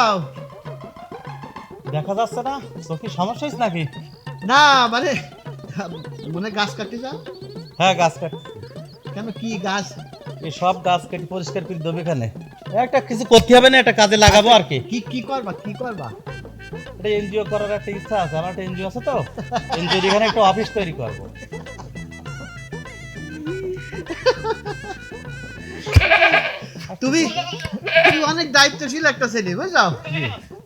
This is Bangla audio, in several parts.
যাও? দেখা যাচ্ছে না, তো কি সমস্যা হয়েছে নাকি? না মানে মনে গাছ কাটতে যাও? হ্যাঁ, গাছ কাট। কেন, কি গাছ? এই সব গাছ কেটে পরিষ্কার করে দেবে এখানে। একটা কিছু করতে হবে না, একটা কাজে লাগাবো আর কি। কি কি করবা, কি করবা? এটা এনজিও করার একটা ইচ্ছা আছে, আমার একটা এনজিও আছে তো, এনজিওর এখানে একটা অফিস তৈরি করবো। তুমি তুমি অনেক দায়িত্বশীল একটা ছেলে, বুঝছো?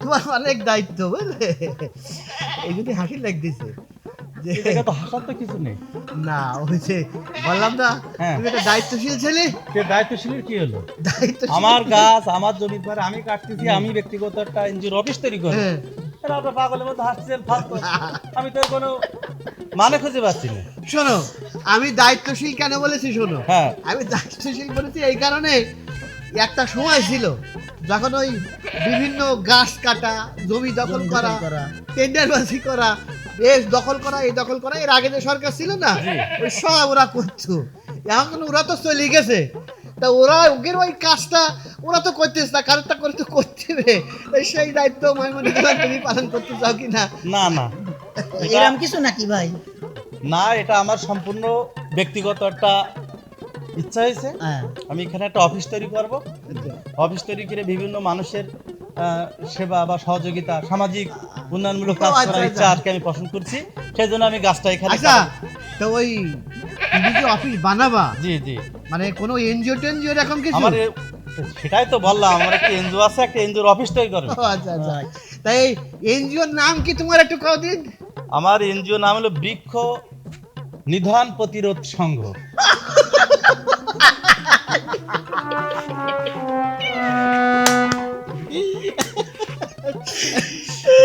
তোমার অনেক দায়িত্ব, বুঝলে? এই যদি হাসি লাগতেছে যে এটা তো হাসার তো কিছু নেই। না, ওই যে বললাম না, হ্যাঁ। তুমি একটা দায়িত্বশীল ছেলে। সে দায়িত্বশীলের কি হলো? দায়িত্বশীল আমার গাছ, আমার জমির পরে আমি কাটতেছি, আমি ব্যক্তিগত একটা এনজিওর অফিস তৈরি করবো। হ্যাঁ। এটা আপনার পাগলের মধ্যে হাসছেন, ফালতু। আমি তো এর কোনো মানে খুঁজে পাচ্ছি না। শোনো, আমি দায়িত্বশীল কেন বলেছি শোনো। হ্যাঁ। আমি দায়িত্বশীল বলেছি এই কারণে, একটা সময় ছিল যখন ওই বিভিন্ন গাছ কাটা, জমি দখল করা, টেন্ডারবাজি করা, বেশ দখল করা, এই দখল করা, এর আগে যে সরকার ছিল না, ওই সব ওরা করতো। এখন ওরা তো চলে গেছে, তা ওরা ওদের ওই কাজটা ওরা তো করতেছে না, কারোরটা করে তো করতে হবে। সেই দায়িত্ব মনে তুমি পালন করতে চাও কি না? না না, এরকম কিছু নাকি ভাই? না, এটা আমার সম্পূর্ণ ব্যক্তিগত একটা ইচ্ছা হয়েছে। হ্যাঁ। আমি এখানে একটা অফিস তৈরি করব। অফিস তৈরি করে বিভিন্ন মানুষের সেবা বা সহযোগিতা, সামাজিক উন্নয়নমূলক কাজ আচ্ছা, করার আচ্ছা। ইচ্ছা আর কি আমি পোষণ করছি। সেই জন্য আমি গাছটা এখানে আচ্ছা, তো ওই তুমি যে অফিস বানাবা, জি জি, মানে কোনো এনজিও টেনজিও এরকম কিছু? আমার সেটাই তো বললাম, আমার একটা এনজিও আছে, একটা এনজিওর অফিস তৈরি করব। ও আচ্ছা আচ্ছা। তাই এনজিওর নাম কি তোমার একটু কও দিন? আমার এনজিও নাম হলো বৃক্ষ নিধন প্রতিরোধ সংঘ।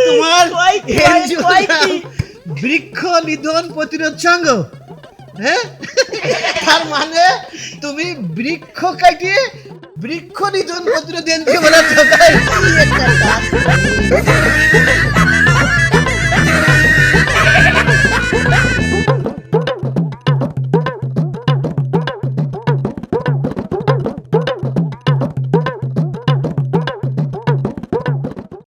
তোমার NGO কয় কি? নাম বৃক্ষ নিধন প্রতিরোধ সংঘ। হ্যাঁ, তার মানে তুমি বৃক্ষ কাটিয়ে বৃক্ষ নিধন প্রতিরোধ এনজিও বলে।